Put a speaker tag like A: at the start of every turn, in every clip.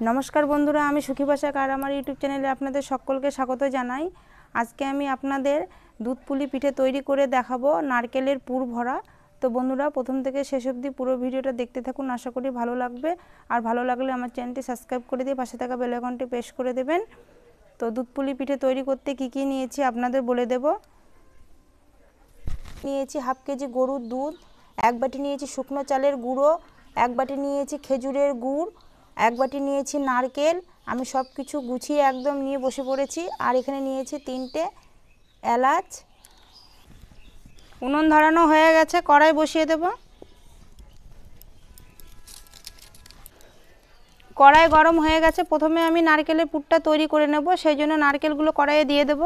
A: নমস্কার বন্ধুরা, আমি সুখী বাসাক আর আমার ইউটিউব চ্যানেলে আপনাদের সকলকে স্বাগত জানাই। আজকে আমি আপনাদের দুধ পুলি পিঠে তৈরি করে দেখাবো নারকেলের পুর ভরা। তো বন্ধুরা, প্রথম থেকে শেষ অবধি পুরো ভিডিওটা দেখতে থাকুন, আশা করি ভালো লাগবে। আর ভালো লাগলে আমার চ্যানেলটি সাবস্ক্রাইব করে দিয়ে পাশে থাকা বেল আইকনটি প্রেস করে দেবেন। তো দুধ পুলি পিঠে তৈরি করতে কি কি নিয়েছি আপনাদের বলে দেব। নিয়েছি হাফ কেজি গরুর দুধ, 1 বাটি নিয়েছি শুকনো চালের গুঁড়ো, 1 বাটি নিয়েছি খেজুরের গুড়, 1 বাটি নিয়েছি নারকেল। আমি সব কিছু গুছিয়ে একদম নিয়ে বসে পড়েছি। আর এখানে নিয়েছি 3টে এলাচ। উনুন ধরানো হয়ে গেছে, কড়াই বসিয়ে দেব। কড়াই গরম হয়ে গেছে, প্রথমে আমি নারকেলের পুরটা তৈরি করে নেব, সেই জন্য নারকেলগুলো কড়াইয়ে দিয়ে দেব।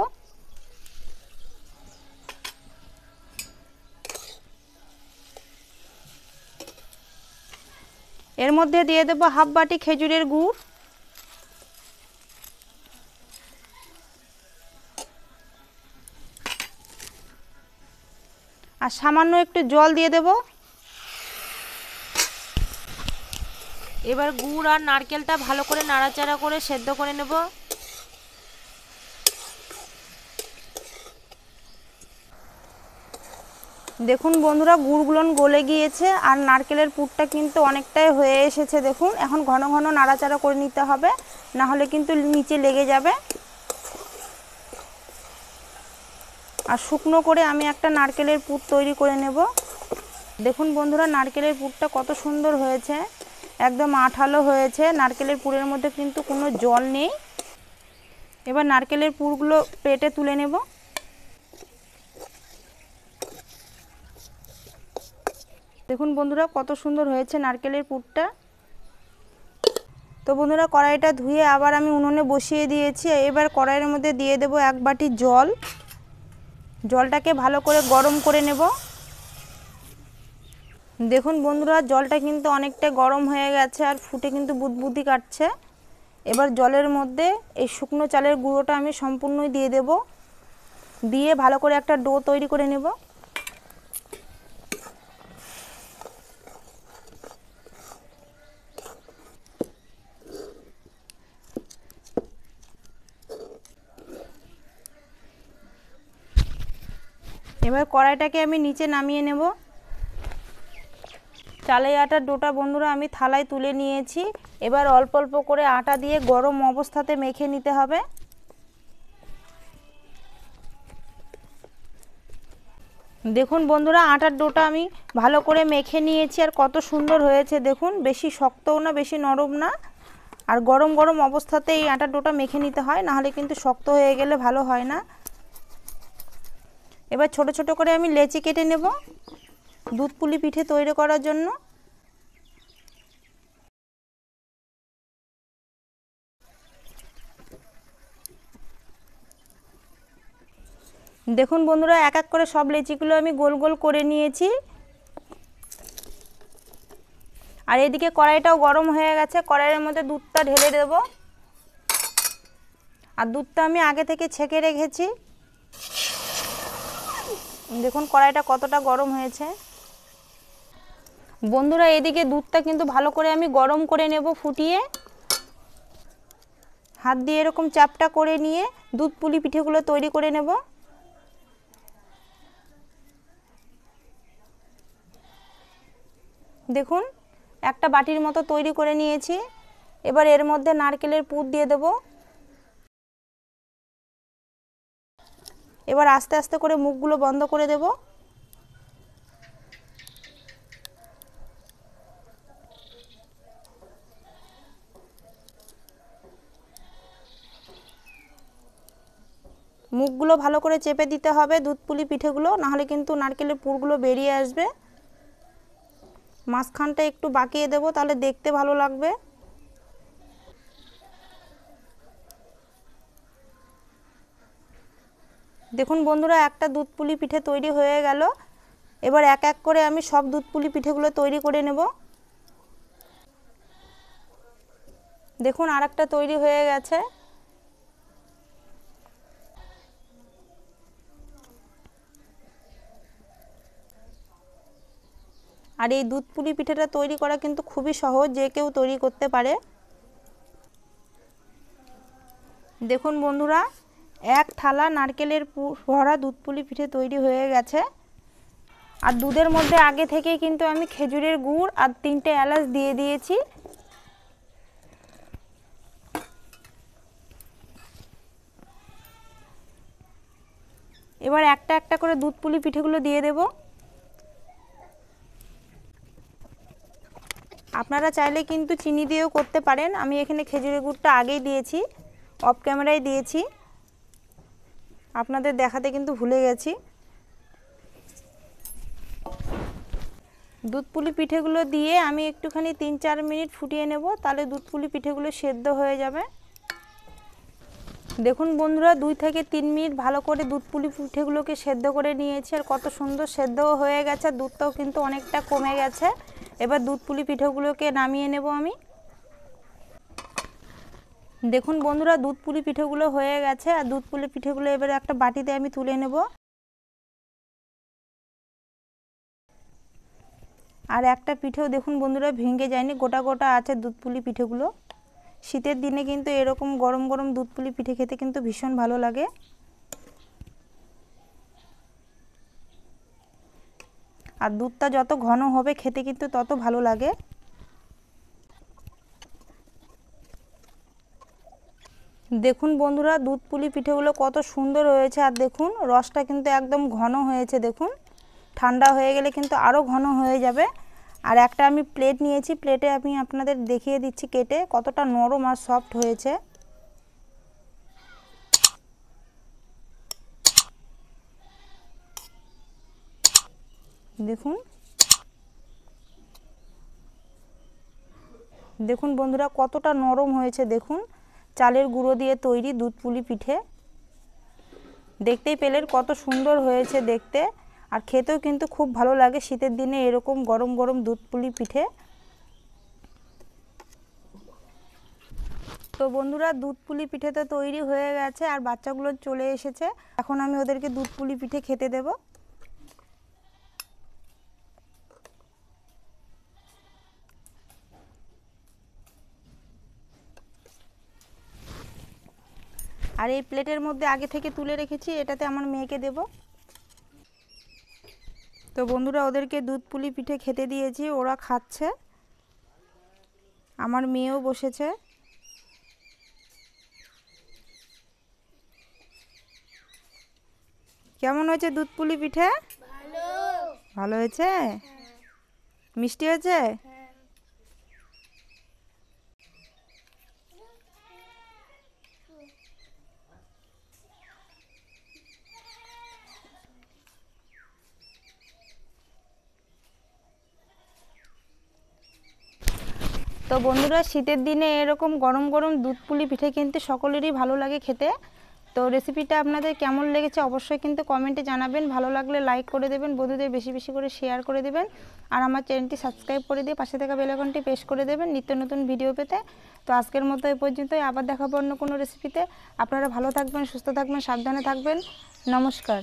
A: এর মধ্যে দিয়ে দেব হাফ বাটি খেজুরের গুড়, আর সামান্য একটু জল দিয়ে দেব।
B: এবার গুড় আর নারকেলটা ভালো করে নাড়াচাড়া করে সেদ্ধ করে নেব।
A: দেখুন বন্ধুরা, গুড়গুলো গলে গিয়েছে আর নারকেলের পুরটা কিন্তু অনেকটাই হয়ে এসেছে। দেখুন, এখন ঘন ঘন নাড়াচাড়া করে নিতে হবে, না হলে কিন্তু নিচে লেগে যাবে। আর শুকনো করে আমি একটা নারকেলের পুর তৈরি করে নেব। দেখুন বন্ধুরা, নারকেলের পুরটা কত সুন্দর হয়েছে, একদম আঠালো হয়েছে। নারকেলের পুরের মধ্যে কিন্তু কোনো জল নেই। এবার নারকেলের পুরগুলো প্লেটে তুলে নেব। দেখুন বন্ধুরা, কত সুন্দর হয়েছে নারকেলের পুরটা। তো বন্ধুরা, কড়াইটা ধুয়ে আবার আমি উনুনে বসিয়ে দিয়েছি। এবার কড়াইয়ের মধ্যে দিয়ে দেব 1 বাটি জল। জলটাকে ভালো করে গরম করে নেব। দেখুন বন্ধুরা, জলটা কিন্তু অনেকটা গরম হয়ে গেছে আর ফুটে কিন্তু বুদবুদি কাটছে। এবার জলের মধ্যে এই শুকনো চালের গুঁড়োটা আমি সম্পূর্ণই দিয়ে দেব, দিয়ে ভালো করে একটা ডো তৈরি করে নেব। এবার কড়াইটাকে আমি নিচে নামিয়ে নেব। চালের আটার ডোটা বন্ধুরা আমি থালায় তুলে নিয়েছি। এবার অল্প অল্প করে আটা দিয়ে গরম অবস্থাতে মেখে নিতে হবে। দেখুন বন্ধুরা, আটার ডোটা আমি ভালো করে মেখে নিয়েছি আর কত সুন্দর হয়েছে। দেখুন, বেশি শক্তও না বেশি নরম না। আর গরম গরম অবস্থাতে এই আটার ডোটা মেখে নিতে হয়, নাহলে কিন্তু শক্ত হয়ে গেলে ভালো হয় না। এবার ছোট ছোট করে আমি লেচি কেটে নেব দুধ পুলি পিঠে তৈরি করার জন্য। দেখুন বন্ধুরা, এক এক করে সব লেচিগুলো আমি গোল গোল করে নিয়েছি। আর এদিকে কড়াইটাও গরম হয়ে গেছে, কড়াইয়ের মধ্যে দুধটা ঢেলে দেব। আর দুধটা আমি আগে থেকে ছেঁকে রেখেছি। দেখুন কড়াইটা কতটা গরম হয়েছে। বন্ধুরা, এদিকে দুধটা কিন্তু ভালো করে আমি গরম করে নেব ফুটিয়ে। হাত দিয়ে এরকম চাপটা করে নিয়ে দুধ পুলি পিঠেগুলো তৈরি করে নেব। দেখুন, একটা বাটির মতো তৈরি করে নিয়েছি। এবার এর মধ্যে নারকেলের পুর দিয়ে দেব। এবার আস্তে আস্তে করে মুখগুলো বন্ধ করে দেব। মুখগুলো ভালো করে চেপে দিতে হবে দুধ পুলি পিঠেগুলো, নাহলে কিন্তু নারকেলের পুরগুলো বেরিয়ে আসবে। মাঝখানটা একটু বাঁকিয়ে দেব, তাহলে দেখতে ভালো লাগবে। দেখুন বন্ধুরা, একটা দুধ পুলি পিঠে তৈরি হয়ে গেল। এবার এক এক করে আমি সব দুধ পুলি পিঠেগুলো তৈরি করে নেব। দেখুন, আরেকটা তৈরি হয়ে গেছে। আর এই দুধ পুলি পিঠাটা তৈরি করা কিন্তু খুবই সহজ, যে কেউ তৈরি করতে পারে। দেখুন বন্ধুরা, এক থালা নারকেলের ভরা দুধ পুলি পিঠে তৈরি হয়ে গেছে। আর দুধের মধ্যে আগে থেকেই কিন্তু আমি খেজুরের গুড় আর 3টে এলাচ দিয়ে দিয়েছি। এবার একটা একটা করে দুধ পুলি পিঠেগুলো দিয়ে দেব। আপনারা চাইলে কিন্তু চিনি দিয়েও করতে পারেন। আমি এখানে খেজুরের গুড়টা আগেই দিয়েছি, অফ ক্যামেরায় দিয়েছি, আপনাদের দেখাতে কিন্তু ভুলে গেছি। দুধ পুলি পিঠেগুলো দিয়ে আমি একটুখানি 3-4 মিনিট ফুটিয়ে নেব, তাহলে দুধ পুলি পিঠেগুলো সেদ্ধ হয়ে যাবে। দেখুন বন্ধুরা, 2 থেকে 3 মিনিট ভালো করে দুধ পুলি পিঠেগুলোকে সেদ্ধ করে নিয়েছি, আর কত সুন্দর সেদ্ধও হয়ে গেছে, দুধটাও কিন্তু অনেকটা কমে গেছে। এবার দুধ পুলি পিঠেগুলোকে নামিয়ে নেব আমি। দেখুন বন্ধুরা, দুধ পুলি পিঠেগুলো হয়ে গেছে, আর দুধ পুলি পিঠেগুলো এবারে একটা বাটিতে আমি তুলে নেব। আর একটা পিঠেও দেখুন বন্ধুরা ভেঙে যায়নি, গোটা গোটা আছে দুধ পুলি পিঠেগুলো। শীতের দিনে কিন্তু এরকম গরম গরম দুধ পুলি পিঠে খেতে কিন্তু ভীষণ ভালো লাগে। আর দুধটা যত ঘন হবে খেতে কিন্তু তত ভালো লাগে। দেখুন বন্ধুরা, দুধ পুলি পিঠেগুলো কত সুন্দর হয়েছে, আর দেখুন রসটা কিন্তু একদম ঘন হয়েছে। দেখুন ঠান্ডা হয়ে গেলে কিন্তু আরও ঘন হয়ে যাবে। আর একটা আমি প্লেট নিয়েছি, প্লেটে আমি আপনাদের দেখিয়ে দিচ্ছি কেটে কতটা নরম আর সফট হয়েছে। দেখুন দেখুন বন্ধুরা কতটা নরম হয়েছে। দেখুন চালের গুঁড়ো দিয়ে তৈরি দুধ পুলি পিঠে, দেখতেই পেলেন কত সুন্দর হয়েছে দেখতে, আর খেতেও কিন্তু খুব ভালো লাগে শীতের দিনে এরকম গরম গরম দুধ পুলি পিঠে। তো বন্ধুরা, দুধ পুলি পিঠে তো তৈরি হয়ে গেছে, আর বাচ্চাগুলো চলে এসেছে। এখন আমি ওদেরকে দুধ পুলি পিঠে খেতে দেব। আর এই প্লেটের মধ্যে আগে থেকে তুলে রেখেছি, এটাতে আমার মেয়েকে দেব। তো বন্ধুরা, ওদেরকে দুধ পুলি পিঠে খেতে দিয়েছি, ওরা খাচ্ছে, আমার মেয়েও বসেছে। কেমন হয়েছে দুধ পুলি পিঠে? ভালো হয়েছে? মিষ্টি হয়েছে? তো বন্ধুরা, শীতের দিনে এরকম গরম গরম দুধ পুলি পিঠে কিন্তু সকলেরই ভালো লাগে খেতে। তো রেসিপিটা আপনাদের কেমন লেগেছে অবশ্যই কিন্তু কমেন্টে জানাবেন। ভালো লাগলে লাইক করে দেবেন, বন্ধুদের বেশি বেশি করে শেয়ার করে দেবেন, আর আমার চ্যানেলটি সাবস্ক্রাইব করে দিয়ে পাশে থাকা বেল আইকনটি প্রেস করে দেবেন নিত্য নতুন ভিডিও পেতে। তো আজকের মতো এই পর্যন্তই, আবার দেখাবো অন্য কোনো রেসিপিতে। আপনারা ভালো থাকবেন, সুস্থ থাকবেন, সাবধানে থাকবেন। নমস্কার।